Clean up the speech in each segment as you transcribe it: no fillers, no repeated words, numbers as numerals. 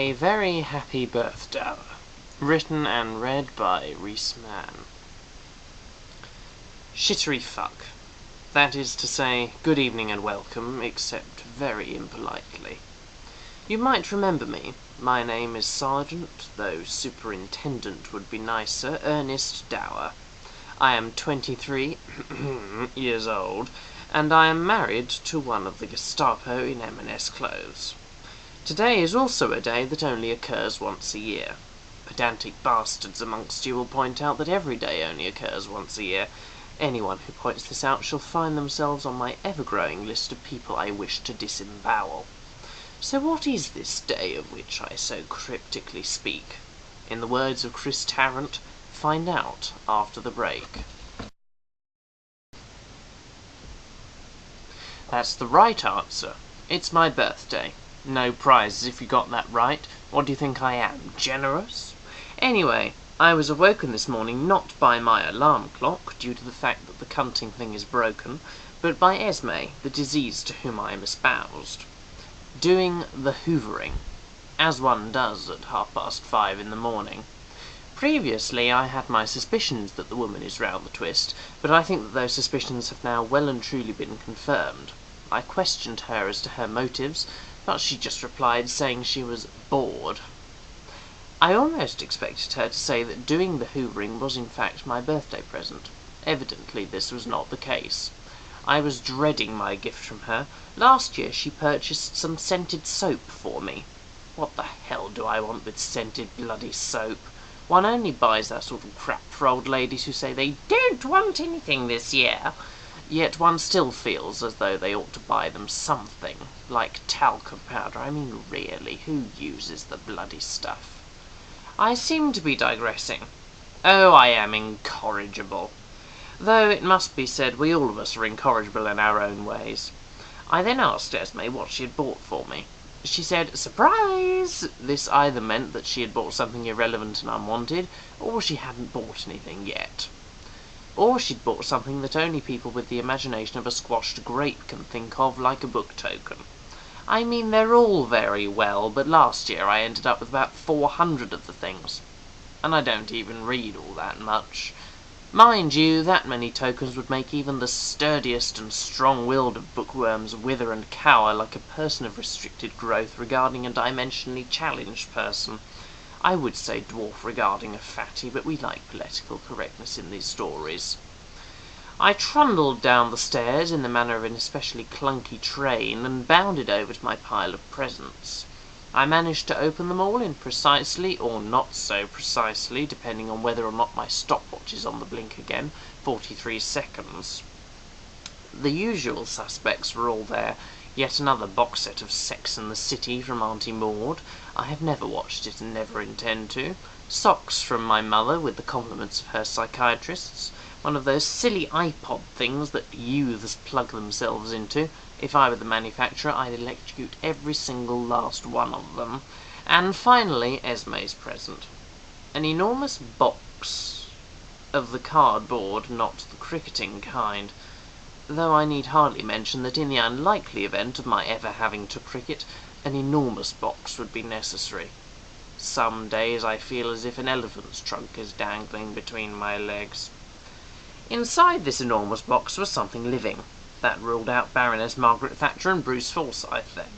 A Very Happy Birth-Dour, written and read by Reese Mann. Shittery fuck. That is to say, good evening and welcome, except very impolitely. You might remember me. My name is Sergeant, though Superintendent would be nicer, Ernest Dour. I am 23 years old, and I am married to one of the Gestapo in M&S clothes. Today is also a day that only occurs once a year. Pedantic bastards amongst you will point out that every day only occurs once a year. Anyone who points this out shall find themselves on my ever-growing list of people I wish to disembowel. So what is this day of which I so cryptically speak? In the words of Chris Tarrant, find out after the break. That's the right answer. It's my birthday. No prizes if you got that right. What do you think I am, generous? Anyway, I was awoken this morning not by my alarm clock, due to the fact that the cunting thing is broken, but by Esme, the disease to whom I am espoused. Doing the hoovering, as one does at 5:30 in the morning. Previously I had my suspicions that the woman is round the twist, but I think that those suspicions have now well and truly been confirmed. I questioned her as to her motives, but she just replied saying she was bored. I almost expected her to say that doing the hoovering was in fact my birthday present. Evidently this was not the case. I was dreading my gift from her. Last year she purchased some scented soap for me. What the hell do I want with scented bloody soap? One only buys that sort of crap for old ladies who say they don't want anything this year. Yet one still feels as though they ought to buy them something, like talcum powder. I mean, really, who uses the bloody stuff? I seem to be digressing. Oh, I am incorrigible. Though it must be said we all of us are incorrigible in our own ways. I then asked Esme what she had bought for me. She said, "Surprise!" This either meant that she had bought something irrelevant and unwanted, or she hadn't bought anything yet. Or she'd bought something that only people with the imagination of a squashed grape can think of, like a book token. I mean, they're all very well, but last year I ended up with about 400 of the things. And I don't even read all that much. Mind you, that many tokens would make even the sturdiest and strong-willed of bookworms wither and cower like a person of restricted growth regarding a dimensionally challenged person. I would say dwarf regarding a fatty, but we like political correctness in these stories. I trundled down the stairs in the manner of an especially clunky train and bounded over to my pile of presents. I managed to open them all in precisely, or not so precisely, depending on whether or not my stopwatch is on the blink again, 43 seconds. The usual suspects were all there. Yet another box set of Sex and the City from Auntie Maud. I have never watched it and never intend to. Socks from my mother with the compliments of her psychiatrists. One of those silly iPod things that youths plug themselves into. If I were the manufacturer, I'd electrocute every single last one of them. And finally, Esme's present. An enormous box of the cardboard, not the cricketing kind. Though I need hardly mention that in the unlikely event of my ever having to cricket, an enormous box would be necessary. Some days I feel as if an elephant's trunk is dangling between my legs. Inside this enormous box was something living. That ruled out Baroness Margaret Thatcher and Bruce Forsyth, then.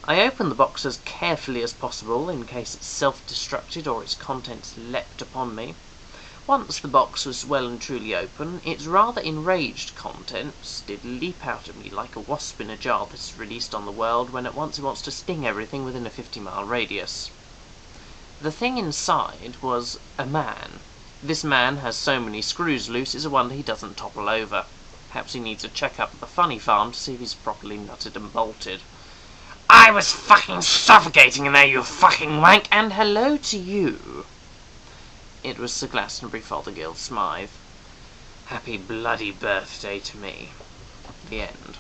I opened the box as carefully as possible, in case it self-destructed or its contents leapt upon me. Once the box was well and truly open, its rather enraged contents did leap out at me like a wasp in a jar that is released on the world when at once it wants to sting everything within a 50-mile radius. The thing inside was a man. This man has so many screws loose it's a wonder he doesn't topple over. Perhaps he needs a check-up at the funny farm to see if he's properly nutted and bolted. I was fucking suffocating in there, you fucking wank, and hello to you. It was Sir Glastonbury Fothergill Smythe. Happy bloody birthday to me. The end.